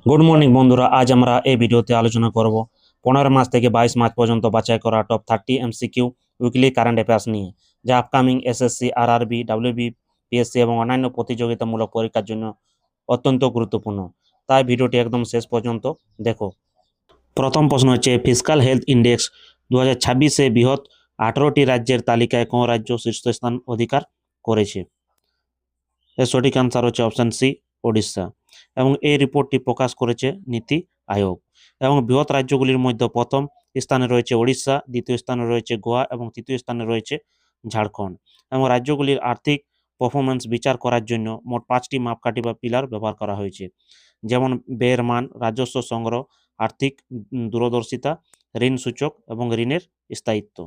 Good morning বন্ধুরা, আজ আমরা এই ভিডিওতে আলোচনা করব 15 মার্চ থেকে 22 মার্চ পর্যন্ত বাছাই করা top 30 MCQ weekly current affairs নিয়ে, যা upcoming SSC, RRB, WB, PSC এবং অন্যান্য প্রতিযোগিতামূলক পরীক্ষার জন্য অত্যন্ত গুরুত্বপূর্ণ। তাই ভিডিওটি একদম শেষ পর্যন্ত দেখো। প্রথম প্রশ্ন হচ্ছে, ফিসকাল হেলথ ইন্ডেক্স 2026-এ বৃহৎ 18টি রাজ্যের তালিকায় কোন রাজ্য শীর্ষস্থান অধিকার করেছে? এর সঠিক আনসার হচ্ছে অপশন সি, ওড়িশা। এবং এই রিপোর্টটি প্রকাশ করেছে নীতি আয়োগ। এবং বৃহৎ রাজ্যগুলির মধ্যে প্রথম স্থানে রয়েছে ওড়িশা, দ্বিতীয় স্থানে রয়েছে গোয়া এবং তৃতীয় স্থানে রয়েছে ঝাড়খণ্ড। এবং রাজ্যগুলির আর্থিক পারফরমেন্স বিচার করার জন্য মোট 5টি মাপকাঠি বা পিলার ব্যবহার করা হয়েছে, যেমন ব্যয়ের মান, রাজস্ব সংগ্রহ, আর্থিক দূরদর্শিতা, ঋণ সূচক এবং ঋণের স্থায়িত্ব।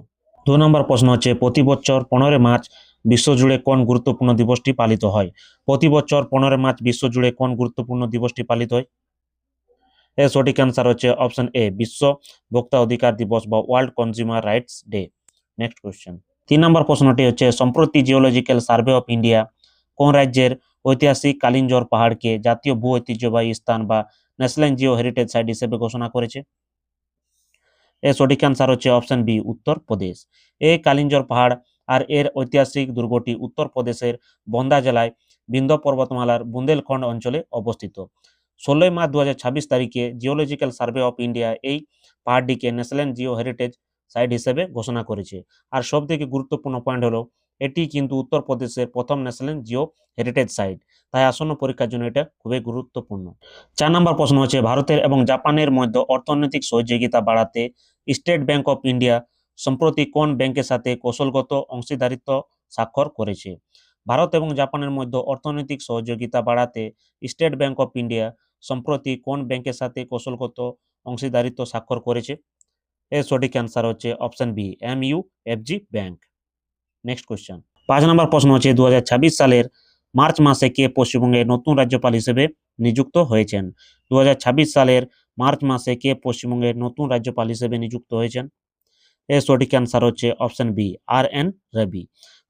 2 নম্বর প্রশ্ন হচ্ছে, প্রতি বছর 15 মার্চ বিশ্বজুড়ে কোন গুরুত্বপূর্ণ দিবসটি পালিত হয়? প্রতি বছর 15 মার্চ বিশ্বজুড়ে কোন গুরুত্বপূর্ণ দিবসটি পালিত হয়? এর সঠিক অ্যান্সার হচ্ছে অপশন এ, বিশ্ব ভোক্তা অধিকার দিবস বা world consumer rights day. Next question. 3 নম্বর প্রশ্নটি হচ্ছে, সম্প্রতি জিওলজিক্যাল সার্ভে অফ ইন্ডিয়া কোন রাজ্যের ঐতিহাসিক কালিঞ্জর পাহাড়কে জাতীয় ভূ ঐতিহ্যবাহী স্থান বা ন্যাশনাল জিও হেরিটেজ সাইট হিসেবে ঘোষণা করেছে? এর সঠিক অ্যান্সার হচ্ছে অপশন বি, উত্তরপ্রদেশ। এই কালিঞ্জর পাহাড় আর এর ঐতিহাসিক দুর্গটি উত্তরপ্রদেশের বন্দা জেলায় বিন্ধ্য পর্বতমালার বুন্দেলখণ্ড অঞ্চলে অবস্থিত। 16 মার্চ 2026 তারিখে জিওলজিক্যাল সার্ভে অফ ইন্ডিয়া এই পাহাড়টিকে ন্যাশনাল জিও হেরিটেজ সাইট হিসেবে ঘোষণা করেছে। আর সব থেকে গুরুত্বপূর্ণ পয়েন্ট হলো, এটি কিন্তু উত্তরপ্রদেশের প্রথম ন্যাশনাল জিও হেরিটেজ সাইট, তাই আসন্ন পরীক্ষার জন্য এটা খুবই গুরুত্বপূর্ণ। 4 নম্বর প্রশ্ন হচ্ছে, ভারতের এবং জাপানের মধ্যে অর্থনৈতিক সহযোগিতা বাড়াতে স্টেট ব্যাংক অফ ইন্ডিয়া সম্প্রতি কোন ব্যাংকের সাথে কৌশলগত অংশীদারিত্ব স্বাক্ষর করেছে? ভারত এবং জাপানের মধ্যে অর্থনৈতিক সহযোগিতা বাড়াতে স্টেট ব্যাংক অফ ইন্ডিয়া সম্প্রতি কোন ব্যাংকের সাথে কৌশলগত অংশীদারিত্ব স্বাক্ষর করেছে? এর সঠিক অ্যান্সার হচ্ছে option B, MUFG bank. Next question. 5 নম্বর প্রশ্ন হচ্ছে, 2026 সালের মার্চ মাসে কে পশ্চিমবঙ্গের নতুন রাজ্যপাল হিসেবে নিযুক্ত হয়েছেন? 2026 সালের মার্চ মাসে কে পশ্চিমবঙ্গের নতুন রাজ্যপাল হিসেবে নিযুক্ত হয়েছেন? এর সঠিক অ্যান্সার হচ্ছে অপশন বি, RN রবি।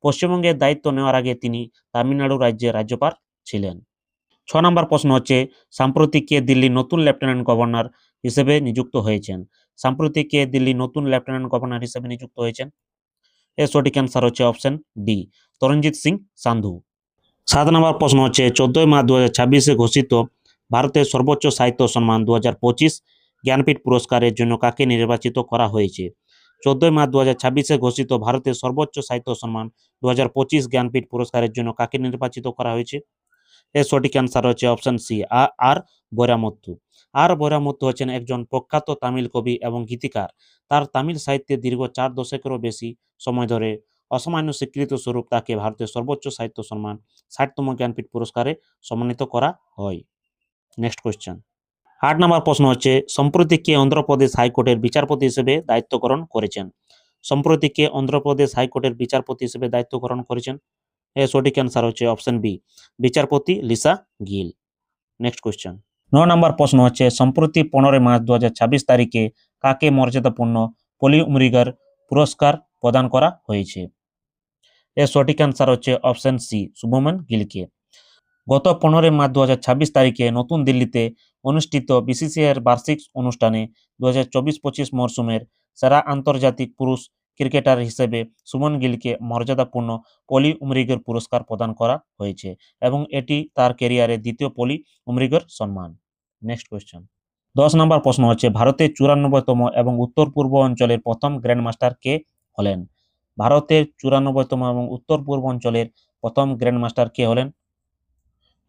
পশ্চিমবঙ্গের দায়িত্ব নেওয়ার আগে তিনি তামিলনাড়ু রাজ্যের রাজ্যপাল ছিলেন। 6 নম্বর প্রশ্ন হচ্ছে, সাম্প্রতিক কে দিল্লির নতুন লেফটেন্যান্ট গভর্নর হিসেবে নিযুক্ত হয়েছেন? সাম্প্রতিক কে দিল্লির নতুন লেফটেন্যান্ট গভর্নর হিসেবে নিযুক্ত হয়েছেন? এর সঠিক অ্যান্সার হচ্ছে অপশন ডি, তরণজিৎ সিং সান্ধু। 7 নম্বর প্রশ্ন হচ্ছে, 14 মার্চ 2026-এ ঘোষিত ভারতের সর্বোচ্চ সাহিত্য সম্মান 2025 জ্ঞানপীঠ পুরস্কারের জন্য কাকে নির্বাচিত করা হয়েছে? 14 মার্চ 2026-এ ঘোষিত ভারতের সর্বোচ্চ সাহিত্য সম্মান 2025 জ্ঞানপীঠ পুরস্কারের জন্য কাকে নির্বাচিত করা হয়েছে? এর সঠিক অ্যান্সার হচ্ছে অপশন সি, আর বৈরামুত্তু। আর বৈরামুত্তু হচ্ছেন একজন প্রখ্যাত তামিল কবি এবং গীতিকার। তার তামিল সাহিত্যে দীর্ঘ 4 দশকেরও বেশি সময় ধরে অসামান্য স্বীকৃত স্বরূপ তাকে ভারতের সর্বোচ্চ সাহিত্য সম্মান 60তম জ্ঞানপীঠ পুরস্কারে সম্মানিত করা হয়। Next question. 8 নম্বর প্রশ্ন হচ্ছে, সম্প্রতি কে অন্ধ্রপ্রদেশ হাইকোর্টের বিচারপতি হিসেবে দায়িত্ব গ্রহণ করেছেন? সম্প্রতি কে অন্ধ্রপ্রদেশ হাইকোর্টের বিচারপতি হিসেবে দায়িত্ব গ্রহণ করেছেন? এর সঠিক অ্যান্সার হচ্ছে অপশন বি, বিচারপতি লিসা গিল। Next question. 9 নম্বর প্রশ্ন হচ্ছে, সম্প্রতি 15 মার্চ 2026 তারিখে কাকে মর্যাদাপূর্ণ পলি উমরিগার পুরস্কার প্রদান করা হয়েছে? এর সঠিক অ্যান্সার হচ্ছে অপশন সি, শুভমন গিলকে। গত 15 মার্চ 2026 তারিখে নতুন দিল্লিতে অনুষ্ঠিত বিসিসিআইয়ের বার্ষিক অনুষ্ঠানে 2024-25 মরশুমের সেরা আন্তর্জাতিক পুরুষ ক্রিকেটার হিসেবে সুমন গিলকে মর্যাদাপূর্ণ পলি উমরিগের পুরস্কার প্রদান করা হয়েছে এবং এটি তার ক্যারিয়ারের দ্বিতীয় পলি উমরিগের সম্মান। Next question. 10 নম্বর প্রশ্ন হচ্ছে, ভারতের 94তম এবং উত্তর পূর্ব অঞ্চলের প্রথম গ্র্যান্ডমাস্টার কে হলেন? ভারতের 94তম এবং উত্তর পূর্ব অঞ্চলের প্রথম গ্র্যান্ডমাস্টার কে হলেন?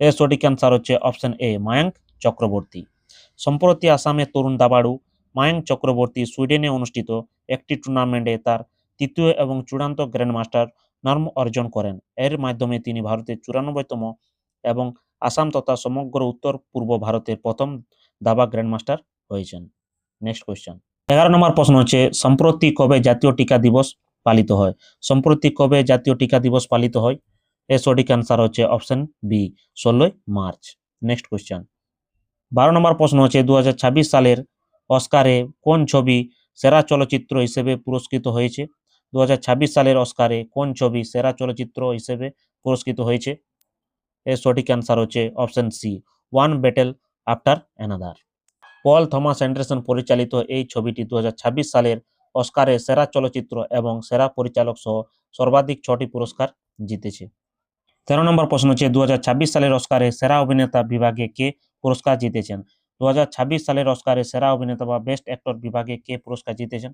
এর সঠিক অ্যান্সার হচ্ছে অপশন এ, মায়াঙ্ক চক্রবর্তী। সম্প্রতি আসামের তরুণ দাবাড়ু মায়াঙ্ক চক্রবর্তী সুইডেনে অনুষ্ঠিত একটি টুর্নামেন্টে তার তৃতীয় এবং চূড়ান্ত গ্র্যান্ডমাস্টার নাম অর্জন করেন। এর মাধ্যমে তিনি ভারতের 94তম এবং আসাম তথা সমগ্র উত্তর পূর্ব ভারতের প্রথম দাবা গ্র্যান্ডমাস্টার হয়েছেন। Next question. 11 নম্বর প্রশ্ন হচ্ছে, সম্প্রতি কবে জাতীয় টিকা দিবস পালিত হয়? সম্প্রতি কবে জাতীয় টিকা দিবস পালিত হয়? এর সঠিক অ্যান্সার হচ্ছে option B, 16 March. Next question. 12 নম্বর প্রশ্ন হচ্ছে, 2026 সালের অস্কারে কোন ছবি সেরা চলচ্চিত্র হিসেবে পুরস্কৃত হয়েছে? 2026 সালের অস্কারে কোন ছবি সেরা চলচ্চিত্র হিসেবে পুরস্কৃত হয়েছে? এর সঠিক অ্যান্সার হচ্ছে option C, one battle after another. Paul Thomas Anderson পরিচালিত এই ছবিটি 2026 সালের অস্কারে সেরা চলচ্চিত্র এবং সেরা পরিচালক সহ সর্বাধিক 6টি পুরস্কার জিতেছে। 13 নম্বর প্রশ্ন হচ্ছে 2026 সালের অস্কারে সেরা অভিনেতা বিভাগে কে পুরস্কার জিতেছেন? 2026 সালের অস্কারে সেরা অভিনেতা বা বেস্ট অ্যাক্টর বিভাগে কে পুরস্কার জিতেছেন?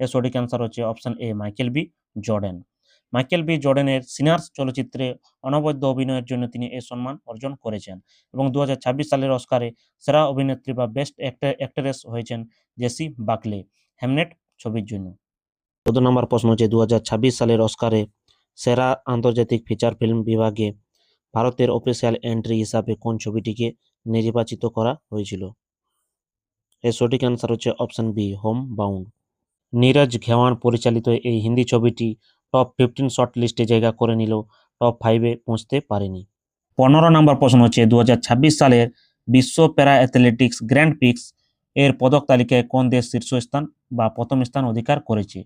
এর সঠিক অ্যান্সার হচ্ছে option A, Michael B Jordan. Michael B জর্ডানের সিনার্স চলচ্চিত্রে অনবদ্য অভিনয়ের জন্য তিনি এই সম্মান অর্জন করেছেন এবং 2026 সালের অস্কারে সেরা অভিনেত্রী বা বেস্ট অ্যাক্টরেস হয়েছেন জেসি বাকলে হ্যামনেট ছবির জন্য। 14 নম্বর প্রশ্ন হচ্ছে 2026 সালের অস্কারে সেরা আন্তর্জাতিক ফিচার ফিল্ম বিভাগে ভারতের অফিসিয়াল এন্ট্রি হিসাবে কোন ছবিটিকে নির্বাচিত করা হয়েছিল? এর সঠিক অ্যান্সার হচ্ছে option B, Homebound. Neeraj Ghaywan পরিচালিত এই হিন্দি ছবিটি টপ 15 শর্ট লিস্টে জায়গা করে নিলেও টপ 5-এ পৌঁছতে পারেনি। 15 নম্বর প্রশ্ন হচ্ছে 2026 সালের বিশ্ব প্যারা অ্যাথলেটিক্স গ্র্যান্ড পিক্স এর পদক তালিকায় কোন দেশ শীর্ষস্থান বা প্রথম স্থান অধিকার করেছে?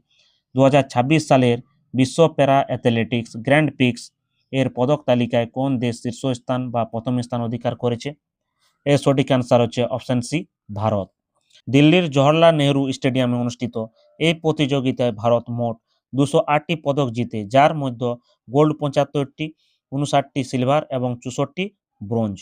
2026 সালের বিশ্ব প্যারা অ্যাথলেটিক্স গ্র্যান্ড পিক্স এর পদক তালিকায় কোন দেশ শীর্ষস্থান বা প্রথম স্থান অধিকার করেছে? এর সঠিক অ্যান্সার হচ্ছে অপশন সি, ভারত। দিল্লির জওহরলাল নেহরু স্টেডিয়ামে অনুষ্ঠিত এই প্রতিযোগিতায় ভারত মোট 208টি পদক জিতে, যার মধ্যে গোল্ড 75টি, 59টি সিলভার এবং 64টি ব্রোঞ্জ।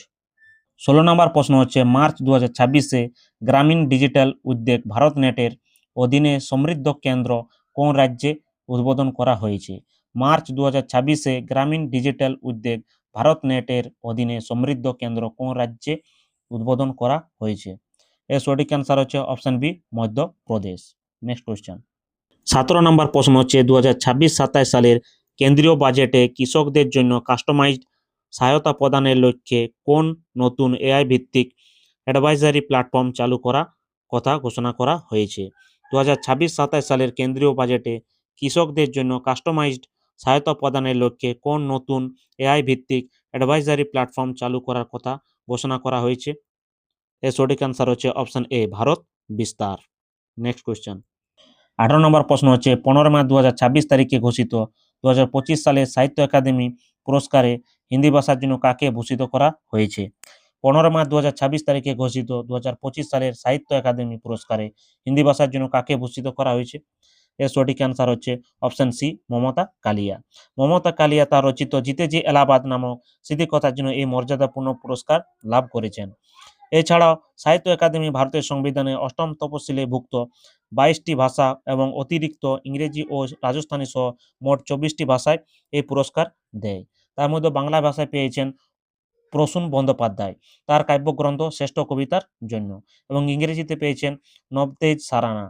16 নম্বর প্রশ্ন হচ্ছে মার্চ 2026-এ গ্রামীণ ডিজিটাল উদ্যোগ ভারত নেটের অধীনে সমৃদ্ধ কেন্দ্র কোন রাজ্যে উদ্বোধন করা হয়েছে? মার্চ 2026-এ গ্রামীণ ডিজিটাল উদ্যোগ ভারত নেটের অধীনে সমৃদ্ধ কেন্দ্র কোন রাজ্যে উদ্বোধন করা হয়েছে? এর সঠিক অ্যান্সার হচ্ছে option B, Madhya Pradesh. Next question. 17 নম্বর প্রশ্ন হচ্ছে 2026-27 সালের কেন্দ্রীয় বাজেটে কৃষকদের জন্য কাস্টমাইজড সহায়তা প্রদানের লক্ষ্যে কোন নতুন এআই ভিত্তিক অ্যাডভাইজারি প্ল্যাটফর্ম চালু করা কথা ঘোষণা করা হয়েছে? 2026-27 সালের কেন্দ্রীয় বাজেটে কৃষকদের জন্য কাস্টমাইজড সহায়তা প্রদানের লক্ষ্যে কোন নতুন এআই ভিত্তিক অ্যাডভাইজারি প্ল্যাটফর্ম চালু করার কথা ঘোষণা করা হয়েছে? এর সঠিক অ্যান্সার হচ্ছে অপশন এ, ভারত বিস্তার। Next question. 18 নম্বর প্রশ্ন হচ্ছে 15 মার্চ 2026 তারিখে ঘোষিত 2025 সালে সাহিত্য একাডেমি পুরস্কারে হিন্দি ভাষার জন্য কাকে ভূষিত করা হয়েছে? 15 মার্চ 2026 তারিখে ঘোষিত 2025 সালের সাহিত্য একাডেমি পুরস্কারে হিন্দি ভাষার জন্য কাকে ভূষিত করা হয়েছে? এর সঠিক অ্যান্সার হচ্ছে অপশন সি, মমতা কালিয়া। মমতা কালিয়া তার রচিত জিতে জি এলাহাবাদ নামক স্মৃতিকথার জন্য এই মর্যাদাপূর্ণ পুরস্কার লাভ করেছেন। এছাড়াও সাহিত্য একাডেমি ভারতের সংবিধানে 8ম তফসিলে ভুক্ত 22টি ভাষা এবং অতিরিক্ত ইংরেজি ও রাজস্থানী সহ মোট 24টি ভাষায় এই পুরস্কার দেয়। তার মধ্যে বাংলা ভাষায় পেয়েছেন প্রসূন বন্দ্যোপাধ্যায় তার কাব্যগ্রন্থ শ্রেষ্ঠ কবিতার জন্য, এবং ইংরেজিতে পেয়েছেন নবতেজ সারানা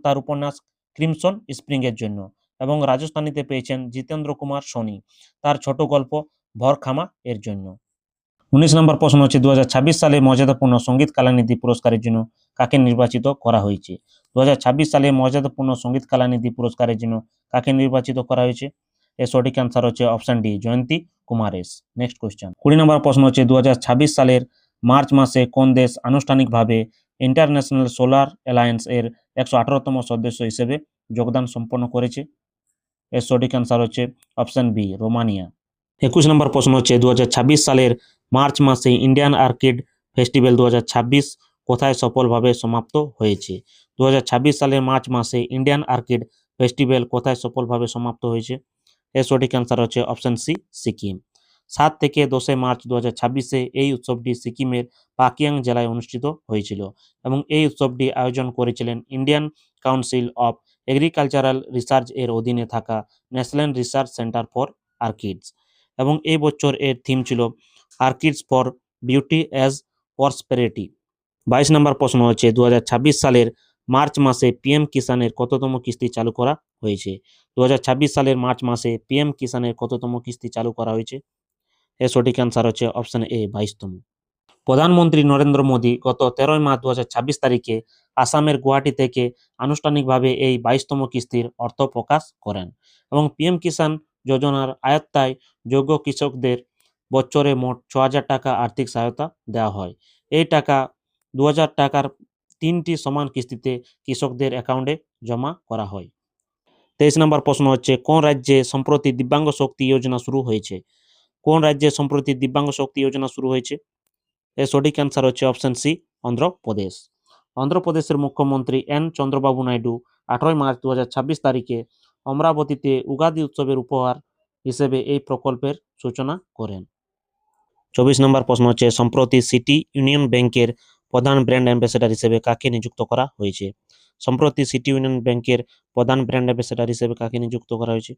তার উপন্যাস ক্রিমসন স্প্রিংয়ের জন্য, এবং রাজস্থানীতে পেয়েছেন জিতেন্দ্র কুমার সোনি তার ছোট গল্প ভরখামা এর জন্য। 19 নম্বর প্রশ্ন হচ্ছে 2026 সালে মর্যাদাপূর্ণ সঙ্গীত কলানিধি পুরস্কারের জন্য কাকে নির্বাচিত করা হয়েছে? 2026 সালে মর্যাদাপূর্ণ সঙ্গীত কলানিধি পুরস্কারের জন্য কাকে নির্বাচিত করা হয়েছে? এর সঠিক অ্যান্সার হচ্ছে option D, Jayanti Kumaresh. Next question. 20 নম্বর প্রশ্ন হচ্ছে 2026 সালের মার্চ মাসে কোন দেশ আনুষ্ঠানিকভাবে ইন্টারন্যাশনাল সোলার অ্যালায়েন্স এর 118তম সদস্য হিসেবে যোগদান সম্পন্ন করেছে? এর সঠিক অ্যান্সার হচ্ছে অপশন বি, রোমানিয়া। 21 নম্বর প্রশ্ন হচ্ছে 2026 সালের মার্চ মাসে ইন্ডিয়ান আর্কিড ফেস্টিভ্যাল 2026 কোথায় সফলভাবে সমাপ্ত হয়েছে? 2026 সালের মার্চ মাসে ইন্ডিয়ান আর্কিড ফেস্টিভ্যাল কোথায় সফলভাবে সমাপ্ত হয়েছে? এর সঠিক অ্যান্সার হচ্ছে অপশন সি, সিকিম। 7 থেকে 10 মার্চ 2026-এ এই উৎসবটি সিকিমের পাকিয়াং জেলায় অনুষ্ঠিত হয়েছিল এবং এই উৎসবটি আয়োজন করেছিলেন Indian council of agricultural research এর অধীনে থাকা ন্যাশনাল রিসার্চ সেন্টার ফর আর্কিডস, এবং এই বছর এর থিম ছিল আর্কিডস ফর বিউটি অ্যাজ প্রসপেরিটি। 22 নম্বর প্রশ্ন হচ্ছে 2026 সালের মার্চ মাসে পিএম কিষানের কততম কিস্তি চালু করা হয়েছে? 2026 সালের মার্চ মাসে পিএম কিষানের কততম কিস্তি চালু করা হয়েছে? এর সঠিক অ্যান্সার হচ্ছে অপশন এ, 22তম। প্রধানমন্ত্রী নরেন্দ্র মোদী গত 13 মার্চ 2026 তারিখে আসামের গুয়াহাটি থেকে আনুষ্ঠানিকভাবে এই 22তম কিস্তির অর্থ প্রকাশ করেন এবং পিএম কিষাণ যোজনার আয়ত্তায় যোগ্য কৃষকদের বছরে মোট 6,000 টাকা আর্থিক সহায়তা দেওয়া হয়। এই টাকা 2,000 টাকার 3টি সমান কিস্তিতে কৃষকদের অ্যাকাউন্টে জমা করা হয়। 23 নম্বর প্রশ্ন হচ্ছে কোন রাজ্যে সম্প্রতি দিব্যাঙ্গ শক্তি যোজনা শুরু হয়েছে? কোন রাজ্যে সম্প্রতি দিব্যাঙ্গ শক্তি যোজনা শুরু হয়েছে? এর সঠিক অ্যান্সার হচ্ছে অপশন সি, অন্ধ্রপ্রদেশ। অন্ধ্রপ্রদেশের মুখ্যমন্ত্রী এন চন্দ্রবাবু নাইডু 18 মার্চ 2026 তারিখে অমরাবতীতে উগাদি উৎসবের উপহার হিসেবে এই প্রকল্পের সূচনা করেন। 24 নম্বর প্রশ্ন হচ্ছে, সম্প্রতি সিটি ইউনিয়ন ব্যাংকের প্রধান ব্র্যান্ড অ্যাম্বাসেডর হিসেবে কাকে নিযুক্ত করা হয়েছে? সম্প্রতি সিটি ইউনিয়ন ব্যাংকের প্রধান ব্র্যান্ড অ্যাম্বাসেডর হিসেবে কাকে নিযুক্ত করা হয়েছে?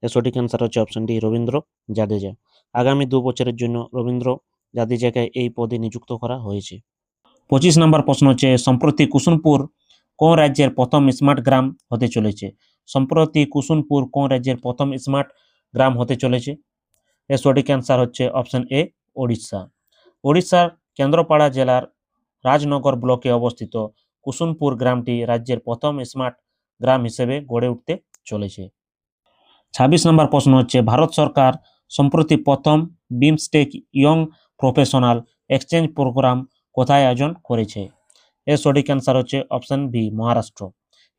এর সঠিক অ্যান্সার হচ্ছে অপশন ডি, রবীন্দ্র জাদেজা। আগামী 2 বছরের জন্য রবীন্দ্র জাদেজাকে এই পদে নিযুক্ত করা হয়েছে। 25 নম্বর প্রশ্ন হচ্ছে, সম্প্রতি কুসুমপুর কোন রাজ্যের প্রথম স্মার্ট গ্রাম হতে চলেছে? সম্প্রতি কুসুমপুর কোন রাজ্যের প্রথম স্মার্ট গ্রাম হতে চলেছে? এর সঠিক অ্যান্সার হচ্ছে অপশন এ, ওড়িশা। ওড়িশার কেন্দ্রপাড়া জেলার রাজনগর ব্লকে অবস্থিত কুসুমপুর গ্রামটি রাজ্যের প্রথম স্মার্ট গ্রাম হিসেবে গড়ে উঠতে চলেছে। 26 নম্বর প্রশ্ন হচ্ছে, ভারত সরকার সম্প্রতি প্রথম BIMSTEC young professional exchange program কোথায় আয়োজন করেছে? এর সঠিক অ্যান্সার হচ্ছে অপশন বি, মহারাষ্ট্র।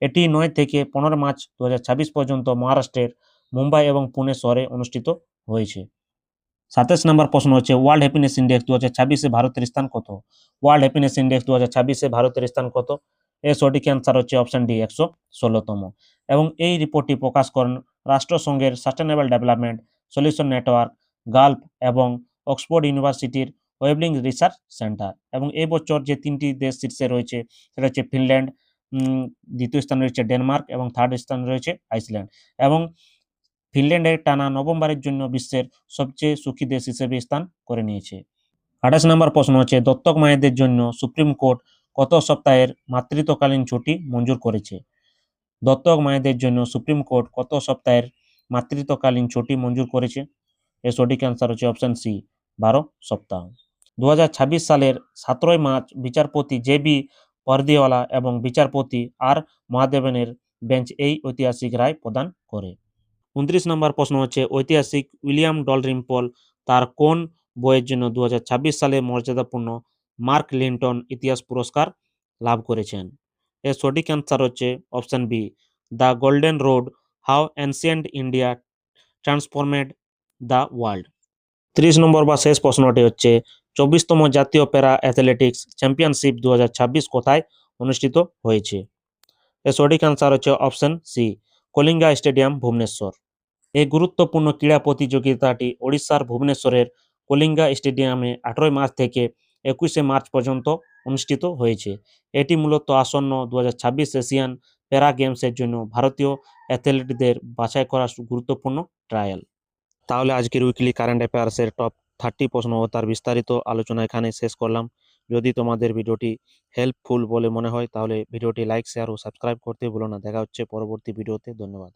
এটি 9 থেকে 15 মার্চ 2026 পর্যন্ত মহারাষ্ট্রের মুম্বাই এবং পুনে শহরে অনুষ্ঠিত হয়েছে। 27 নম্বর প্রশ্ন হচ্ছে, ওয়ার্ল্ড হ্যাপিনেস ইন্ডেক্স 2026-এ ভারতের স্থান কত? ওয়ার্ল্ড হ্যাপিনেস ইন্ডেক্স 2026-এ ভারতের স্থান কত? এর সঠিক অ্যান্সার হচ্ছে অপশন ডি, 116তম। এবং এই রিপোর্টটি প্রকাশ করেন রাষ্ট্রসংঘের sustainable development solution network, Gallup এবং অক্সফোর্ড ইউনিভার্সিটির ওয়েবলিং রিসার্চ সেন্টার। এবং এই বছর যে 3টি দেশ শীর্ষে রয়েছে সেটা হচ্ছে ফিনল্যান্ড, দ্বিতীয় স্থানে রয়েছে ডেনমার্ক এবং থার্ড স্থানে রয়েছে আইসল্যান্ড। এবং ফিনল্যান্ডের টানা নবমবারের জন্য বিশ্বের সবচেয়ে সুখী দেশ হিসেবে স্থান করে নিয়েছে। 28 নম্বর প্রশ্ন হচ্ছে, দত্তক মায়েদের জন্য সুপ্রিম কোর্ট কত সপ্তাহের মাতৃত্বকালীন ছুটি মঞ্জুর করেছে? দত্তক মায়েদের জন্য সুপ্রিম কোর্ট কত সপ্তাহের মাতৃত্বকালীন ছুটি মঞ্জুর করেছে? এর সঠিক অ্যান্সার হচ্ছে অপশন সি, 12 সপ্তাহ। 2026 সালের 17 মার্চ বিচারপতি জে.বি. পারদিওয়ালা এবং বিচারপতি আর মহাদেবনের বেঞ্চ এই ঐতিহাসিক রায় প্রদান করে। 29 নম্বর প্রশ্ন হচ্ছে, ঐতিহাসিক উইলিয়াম ডলরিম্পল তার কোন বইয়ের জন্য 2026 সালে মর্যাদাপূর্ণ মার্ক লিন্টন ইতিহাস পুরস্কার লাভ করেছেন? এর সঠিক অ্যান্সার হচ্ছে option B, the golden road, how ancient India transformed the world. 30 নম্বর বা শেষ প্রশ্নটি হচ্ছে, 24তম জাতীয় প্যারা অ্যাথলেটিক্স চ্যাম্পিয়নশিপ 2026 কোথায় অনুষ্ঠিত হয়েছে? এর সঠিক অ্যান্সার হচ্ছে option C, Kalinga stadium, Bhubaneswar. এই গুরুত্বপূর্ণ ক্রীড়া প্রতিযোগিতাটি ওড়িশার ভুবনেশ্বরের কলিঙ্গা স্টেডিয়ামে 18 মার্চ থেকে 21 মার্চ পর্যন্ত অনুষ্ঠিত হয়েছে। এটি মূলত আসন্ন 2026 এশিয়ান প্যারা গেমসের জন্য ভারতীয় অ্যাথলেটদের বাছাই করা গুরুত্বপূর্ণ ট্রায়াল। তাহলে আজকের উইকলি কারেন্ট অ্যাফেয়ার্সের টপ 30 প্রশ্ন ও তার বিস্তারিত আলোচনা এখানে শেষ করলাম। যদি তোমাদের ভিডিওটি হেল্পফুল বলে মনে হয় তাহলে ভিডিওটি লাইক, শেয়ার ও সাবস্ক্রাইব করতে ভুলো না। দেখা হচ্ছে পরবর্তী ভিডিওতে। ধন্যবাদ।